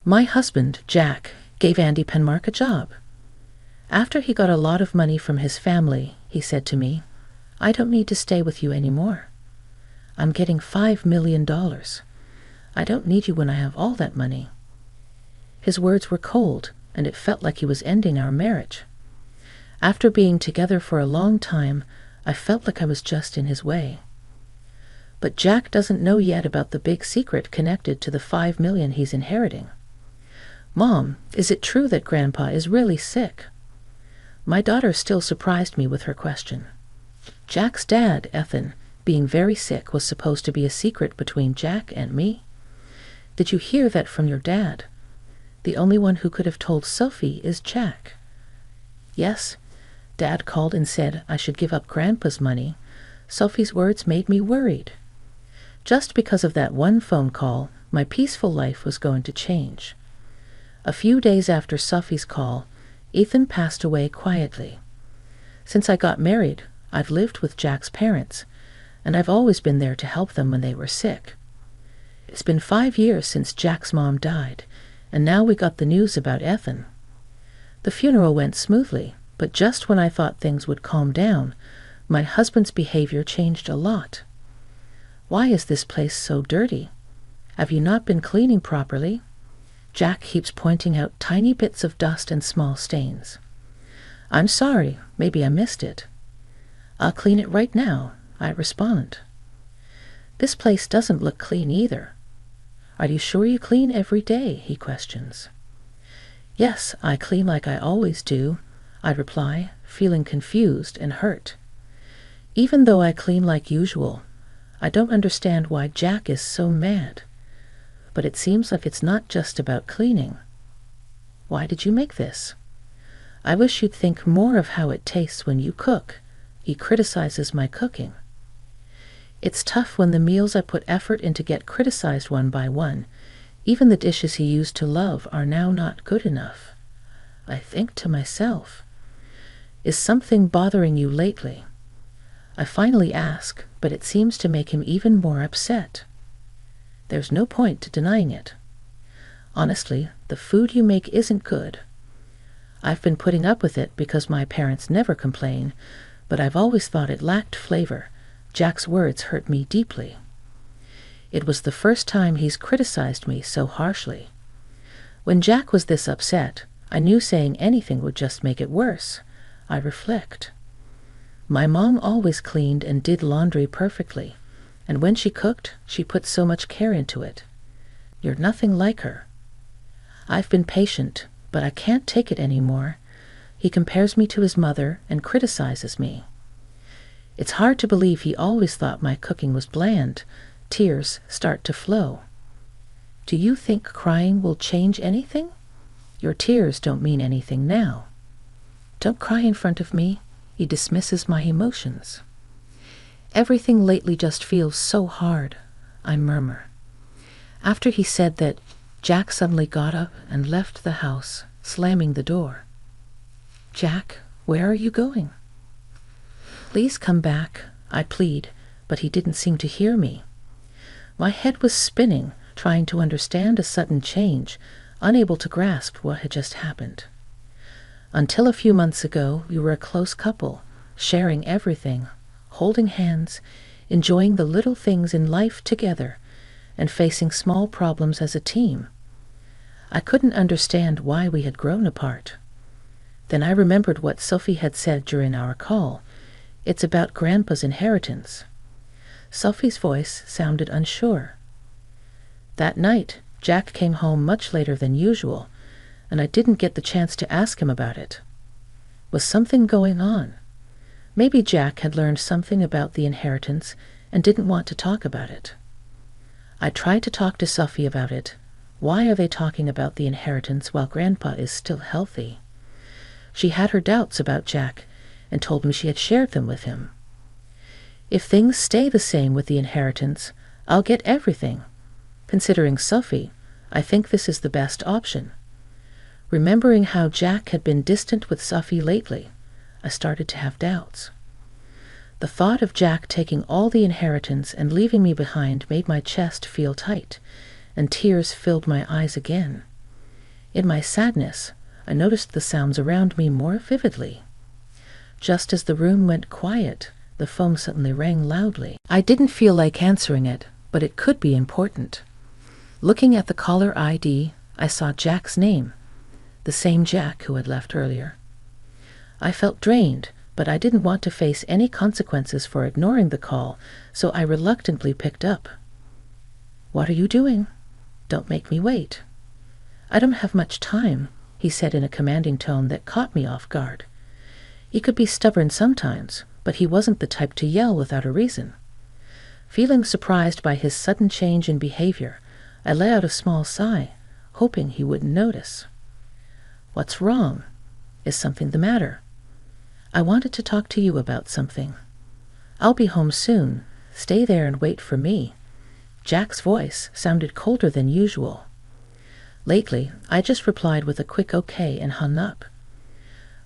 My husband, Jack, gave Andy Penmark a job. After he got a lot of money from his family, he said to me, "I don't need to stay with you anymore. I'm getting $5 million. I don't need you when I have all that money." His words were cold, and it felt like he was ending our marriage. After being together for a long time, I felt like I was just in his way. But Jack doesn't know yet about the big secret connected to the $5 million he's inheriting. "Mom, is it true that Grandpa is really sick?" My daughter still surprised me with her question. Jack's dad, Ethan, being very sick was supposed to be a secret between Jack and me. Did you hear that from your dad? The only one who could have told Sophie is Jack. Yes, Dad called and said I should give up Grandpa's money. Sophie's words made me worried. Just because of that one phone call, my peaceful life was going to change. A few days after Sophie's call, Ethan passed away quietly. Since I got married, I've lived with Jack's parents, and I've always been there to help them when they were sick. It's been 5 years since Jack's mom died, and now we got the news about Ethan. The funeral went smoothly, but just when I thought things would calm down, my husband's behavior changed a lot. "Why is this place so dirty? Have you not been cleaning properly?" Jack keeps pointing out tiny bits of dust and small stains. "I'm sorry, maybe I missed it." "I'll clean it right now," I respond. "This place doesn't look clean either." "Are you sure you clean every day?" he questions. "Yes, I clean like I always do," I reply, feeling confused and hurt. Even though I clean like usual, I don't understand why Jack is so mad. But it seems like it's not just about cleaning. "Why did you make this?" "I wish you'd think more of how it tastes when you cook." He criticizes my cooking. It's tough when the meals I put effort into get criticized one by one. Even the dishes he used to love are now not good enough. I think to myself, "Is something bothering you lately?" I finally ask, but it seems to make him even more upset. There's no point to denying it. "Honestly, the food you make isn't good. I've been putting up with it because my parents never complain, but I've always thought it lacked flavor." Jack's words hurt me deeply. It was the first time he's criticized me so harshly. When Jack was this upset, I knew saying anything would just make it worse. I reflect. My mom always cleaned and did laundry perfectly, and when she cooked, she put so much care into it. You're nothing like her. I've been patient, but I can't take it anymore. He compares me to his mother and criticizes me. It's hard to believe he always thought my cooking was bland. Tears start to flow. "Do you think crying will change anything? Your tears don't mean anything now." "Don't cry in front of me." He dismisses my emotions. "Everything lately just feels so hard," I murmur. After he said that, Jack suddenly got up and left the house, slamming the door. "Jack, where are you going?" "Please come back," I plead, but he didn't seem to hear me. My head was spinning, trying to understand a sudden change, unable to grasp what had just happened. Until a few months ago, we were a close couple, sharing everything, holding hands, enjoying the little things in life together, and facing small problems as a team. I couldn't understand why we had grown apart. Then I remembered what Sophie had said during our call. It's about Grandpa's inheritance. Sophie's voice sounded unsure. That night, Jack came home much later than usual, and I didn't get the chance to ask him about it. Was something going on? Maybe Jack had learned something about the inheritance and didn't want to talk about it. I tried to talk to Sophie about it. Why are they talking about the inheritance while Grandpa is still healthy? She had her doubts about Jack and told me she had shared them with him. If things stay the same with the inheritance, I'll get everything. Considering Sophie, I think this is the best option. Remembering how Jack had been distant with Sophie lately, I started to have doubts. The thought of Jack taking all the inheritance and leaving me behind made my chest feel tight, and tears filled my eyes again. In my sadness, I noticed the sounds around me more vividly. Just as the room went quiet, the phone suddenly rang loudly. I didn't feel like answering it, but it could be important. Looking at the caller ID, I saw Jack's name, the same Jack who had left earlier. I felt drained, but I didn't want to face any consequences for ignoring the call, so I reluctantly picked up. "What are you doing? Don't make me wait." "I don't have much time," he said in a commanding tone that caught me off guard. He could be stubborn sometimes, but he wasn't the type to yell without a reason. Feeling surprised by his sudden change in behavior, I let out a small sigh, hoping he wouldn't notice. "What's wrong? Is something the matter?" "I wanted to talk to you about something." "I'll be home soon. Stay there and wait for me." Jack's voice sounded colder than usual. Lately, I just replied with a quick okay and hung up.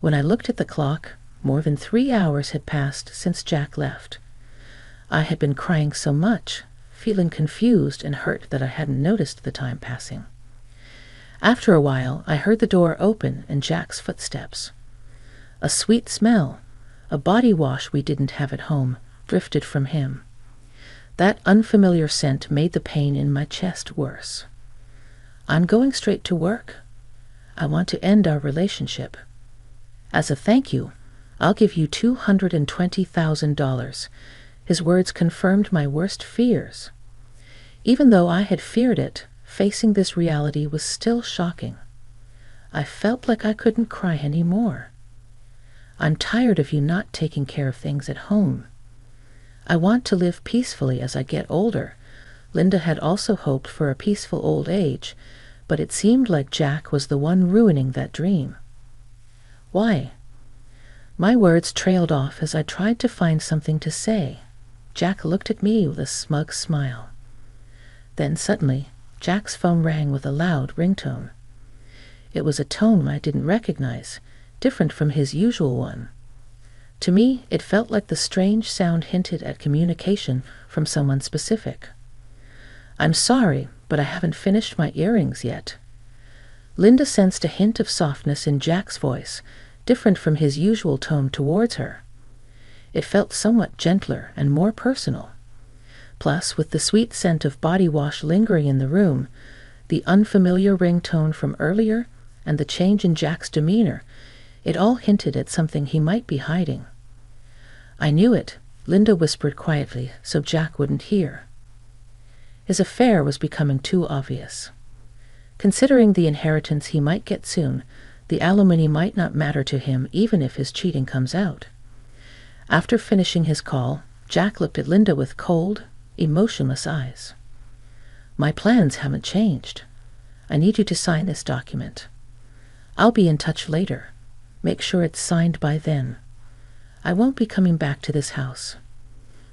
When I looked at the clock, more than 3 hours had passed since Jack left. I had been crying so much, feeling confused and hurt that I hadn't noticed the time passing. After a while, I heard the door open and Jack's footsteps. A sweet smell, a body wash we didn't have at home, drifted from him. That unfamiliar scent made the pain in my chest worse. "I'm going straight to work. I want to end our relationship. As a thank you, I'll give you $220,000. His words confirmed my worst fears. Even though I had feared it, facing this reality was still shocking. I felt like I couldn't cry anymore. "I'm tired of you not taking care of things at home. I want to live peacefully as I get older." Linda had also hoped for a peaceful old age, but it seemed like Jack was the one ruining that dream. "Why?" My words trailed off as I tried to find something to say. Jack looked at me with a smug smile. Then suddenly, Jack's phone rang with a loud ringtone. It was a tone I didn't recognize, different from his usual one. To me, it felt like the strange sound hinted at communication from someone specific. "I'm sorry, but I haven't finished my earrings yet." Linda sensed a hint of softness in Jack's voice, different from his usual tone towards her. It felt somewhat gentler and more personal. Plus, with the sweet scent of body wash lingering in the room, the unfamiliar ringtone from earlier, and the change in Jack's demeanor, it all hinted at something he might be hiding. "I knew it," Linda whispered quietly so Jack wouldn't hear. His affair was becoming too obvious. Considering the inheritance he might get soon, the alimony might not matter to him even if his cheating comes out. After finishing his call, Jack looked at Linda with cold, emotionless eyes. "My plans haven't changed. I need you to sign this document. I'll be in touch later. Make sure it's signed by then. I won't be coming back to this house.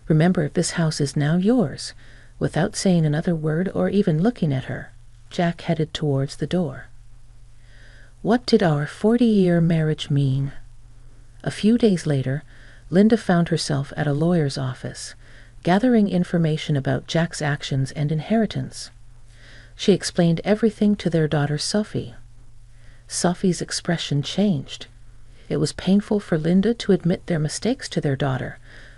Remember, this house is now yours." Without saying another word or even looking at her, Jack headed towards the door. What did our 40-year marriage mean? A few days later, Linda found herself at a lawyer's office, gathering information about Jack's actions and inheritance. She explained everything to their daughter Sophie. Sophie's expression changed. It was painful for Linda to admit their mistakes to their daughter,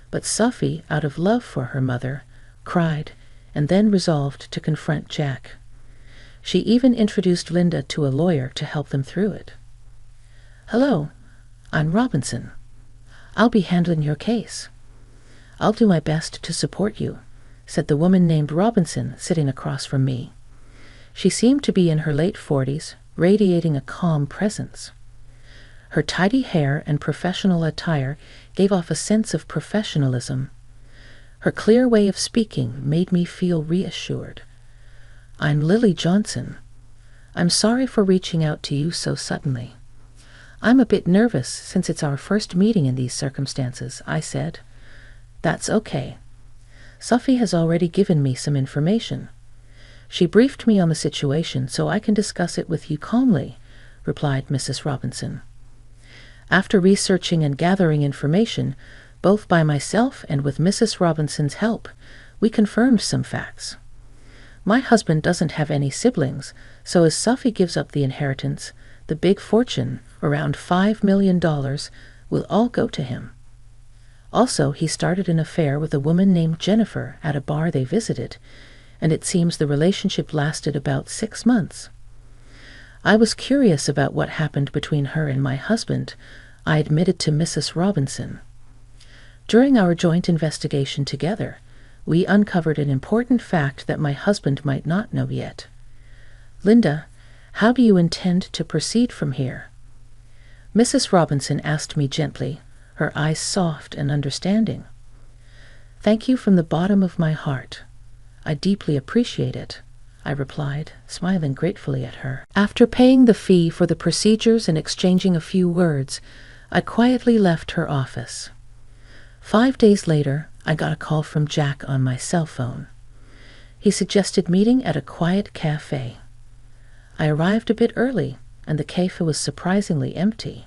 but Sophie, out of love for her mother, cried and then resolved to confront Jack. She even introduced Linda to a lawyer to help them through it. "Hello, I'm Robinson. I'll be handling your case." "I'll do my best to support you," said the woman named Robinson sitting across from me. She seemed to be in her late 40s, radiating a calm presence. Her tidy hair and professional attire gave off a sense of professionalism. Her clear way of speaking made me feel reassured. "I'm Lily Johnson. I'm sorry for reaching out to you so suddenly. I'm a bit nervous since it's our first meeting in these circumstances," I said. "That's okay. Sophie has already given me some information. She briefed me on the situation so I can discuss it with you calmly," replied Mrs. Robinson. After researching and gathering information, both by myself and with Mrs. Robinson's help, we confirmed some facts. My husband doesn't have any siblings, so as Sophie gives up the inheritance, the big fortune, around $5 million, will all go to him. Also, he started an affair with a woman named Jennifer at a bar they visited, and it seems the relationship lasted about 6 months. I was curious about what happened between her and my husband, I admitted to Mrs. Robinson. During our joint investigation together, we uncovered an important fact that my husband might not know yet. Linda, how do you intend to proceed from here? Mrs. Robinson asked me gently, her eyes soft and understanding. Thank you from the bottom of my heart. I deeply appreciate it, I replied, smiling gratefully at her. After paying the fee for the procedures and exchanging a few words, I quietly left her office. 5 days later, I got a call from Jack on my cell phone. He suggested meeting at a quiet cafe. I arrived a bit early, and the cafe was surprisingly empty.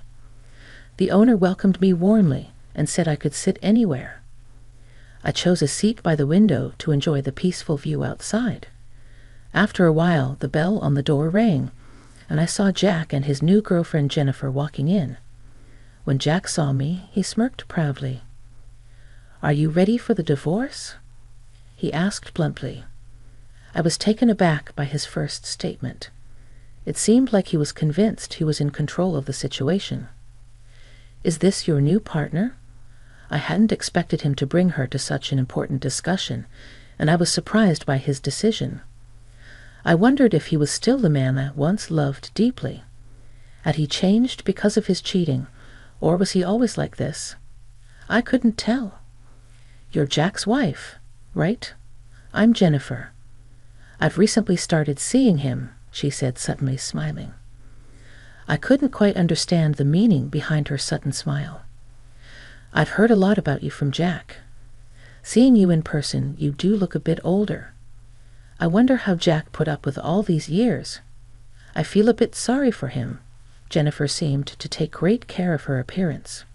The owner welcomed me warmly and said I could sit anywhere. I chose a seat by the window to enjoy the peaceful view outside. After a while, the bell on the door rang, and I saw Jack and his new girlfriend Jennifer walking in. When Jack saw me, he smirked proudly. Are you ready for the divorce? He asked bluntly. I was taken aback by his first statement. It seemed like he was convinced he was in control of the situation. Is this your new partner? I hadn't expected him to bring her to such an important discussion, and I was surprised by his decision. I wondered if he was still the man I once loved deeply. Had he changed because of his cheating, or was he always like this? I couldn't tell. You're Jack's wife, right? I'm Jennifer. I've recently started seeing him, she said, suddenly smiling. I couldn't quite understand the meaning behind her sudden smile. I've heard a lot about you from Jack. Seeing you in person, you do look a bit older. I wonder how Jack put up with all these years. I feel a bit sorry for him. Jennifer seemed to take great care of her appearance.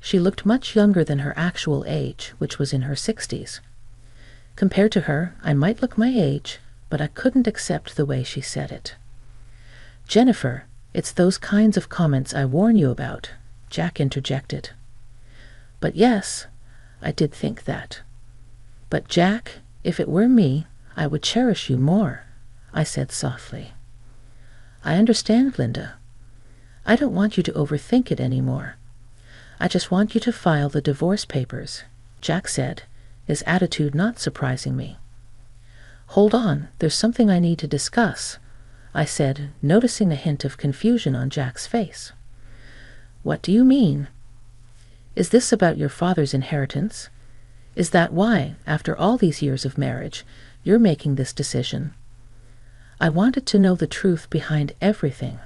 She looked much younger than her actual age, which was in her 60s. Compared to her, I might look my age, but I couldn't accept the way she said it. Jennifer, it's those kinds of comments I warn you about, Jack interjected. But yes, I did think that. But Jack, if it were me, I would cherish you more, I said softly. I understand, Linda. I don't want you to overthink it anymore. I just want you to file the divorce papers, Jack said, his attitude not surprising me. Hold on, there's something I need to discuss, I said, noticing a hint of confusion on Jack's face. What do you mean? Is this about your father's inheritance? Is that why, after all these years of marriage, you're making this decision? I wanted to know the truth behind everything.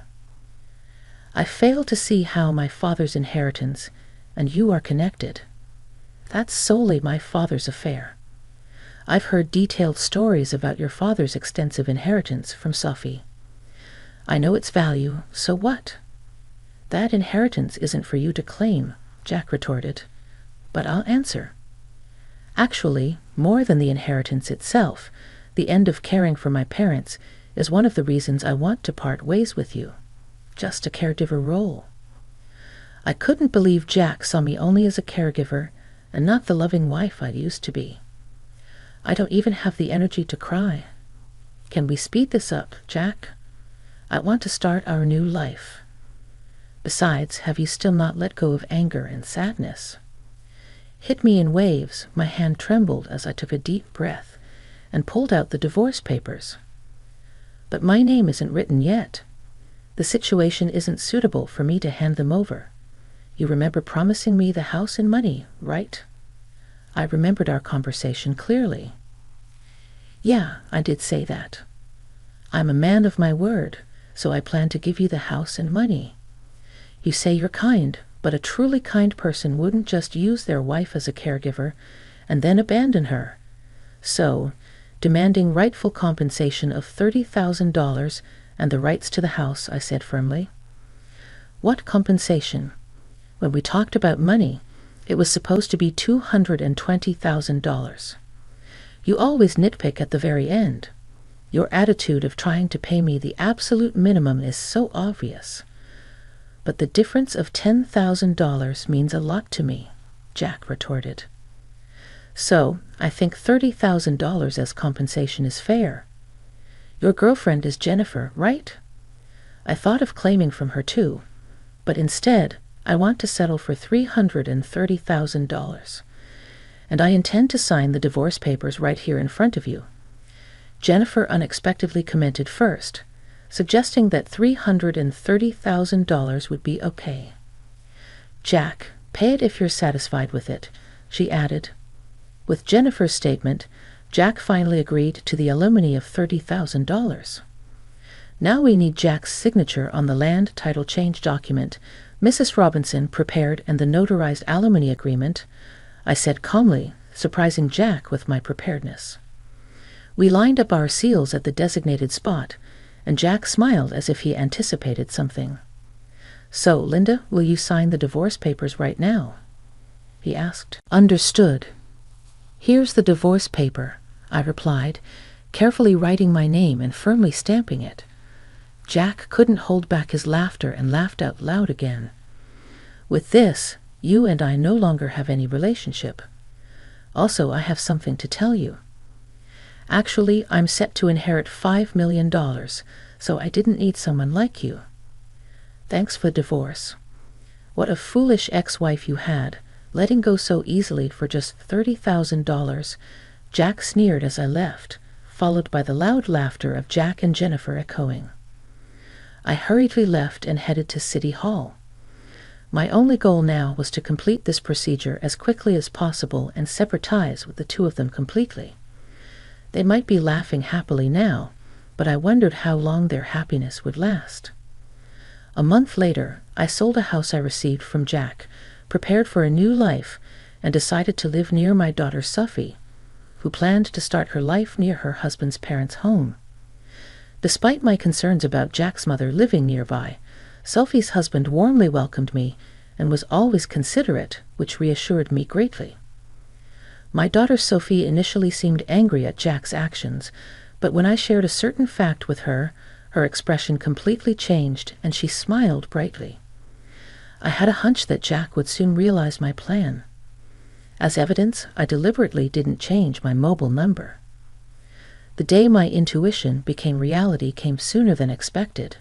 I fail to see how my father's inheritance and you are connected. That's solely my father's affair. I've heard detailed stories about your father's extensive inheritance from Sophie. I know its value, so what? That inheritance isn't for you to claim, Jack retorted. But I'll answer. Actually, more than the inheritance itself, the end of caring for my parents is one of the reasons I want to part ways with you. Just a caregiver role. I couldn't believe Jack saw me only as a caregiver and not the loving wife I used to be. I don't even have the energy to cry. Can we speed this up, Jack? I want to start our new life. Besides, have you still not let go of anger and sadness? Hit me in waves, my hand trembled as I took a deep breath and pulled out the divorce papers. But my name isn't written yet. The situation isn't suitable for me to hand them over. You remember promising me the house and money, right? I remembered our conversation clearly. Yeah, I did say that. I'm a man of my word, so I plan to give you the house and money. You say you're kind, but a truly kind person wouldn't just use their wife as a caregiver and then abandon her. So, demanding rightful compensation of $30,000 and the rights to the house, I said firmly. What compensation? When we talked about money, it was supposed to be $220,000. You always nitpick at the very end. Your attitude of trying to pay me the absolute minimum is so obvious. But the difference of $10,000 means a lot to me, Jack retorted. So, I think $30,000 as compensation is fair. Your girlfriend is Jennifer, right? I thought of claiming from her too, but instead, I want to settle for $330,000. And I intend to sign the divorce papers right here in front of you. Jennifer unexpectedly commented first, suggesting that $330,000 would be okay. Jack, pay it if you're satisfied with it, she added. With Jennifer's statement, Jack finally agreed to the alimony of $30,000. Now we need Jack's signature on the land title change document Mrs. Robinson prepared and the notarized alimony agreement, I said calmly, surprising Jack with my preparedness. We lined up our seals at the designated spot, and Jack smiled as if he anticipated something. So, Linda, will you sign the divorce papers right now? He asked. Understood. Here's the divorce paper, I replied, carefully writing my name and firmly stamping it. Jack couldn't hold back his laughter and laughed out loud again. With this, you and I no longer have any relationship. Also, I have something to tell you. Actually, I'm set to inherit $5 million, so I didn't need someone like you. Thanks for divorce. What a foolish ex-wife you had, letting go so easily for just $30,000, Jack sneered as I left, followed by the loud laughter of Jack and Jennifer echoing. I hurriedly left and headed to City Hall. My only goal now was to complete this procedure as quickly as possible and sever ties with the two of them completely. They might be laughing happily now, but I wondered how long their happiness would last. A month later, I sold a house I received from Jack, prepared for a new life, and decided to live near my daughter Sophie, who planned to start her life near her husband's parents' home. Despite my concerns about Jack's mother living nearby, Sophie's husband warmly welcomed me and was always considerate, which reassured me greatly. My daughter Sophie initially seemed angry at Jack's actions, but when I shared a certain fact with her, her expression completely changed and she smiled brightly. I had a hunch that Jack would soon realize my plan. As evidence, I deliberately didn't change my mobile number. The day my intuition became reality came sooner than expected.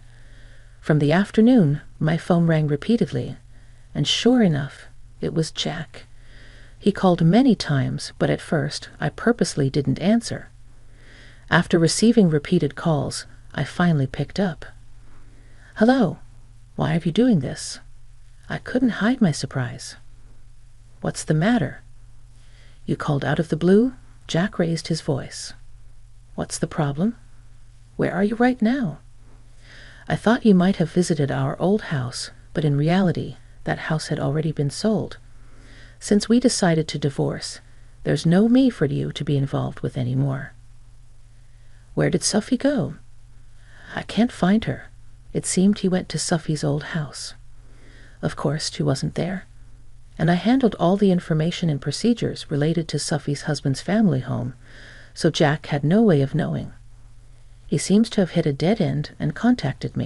From the afternoon, my phone rang repeatedly, and sure enough, it was Jack. He called many times, but at first I purposely didn't answer. After receiving repeated calls, I finally picked up. Hello, why are you doing this? I couldn't hide my surprise. What's the matter? You called out of the blue? Jack raised his voice. What's the problem? Where are you right now? I thought you might have visited our old house, but in reality, that house had already been sold. Since we decided to divorce, there's no me for you to be involved with anymore. Where did Sophie go? I can't find her. It seemed he went to Sophie's old house. Of course, she wasn't there. And I handled all the information and procedures related to Sophie's husband's family home, so Jack had no way of knowing. He seems to have hit a dead end and contacted me.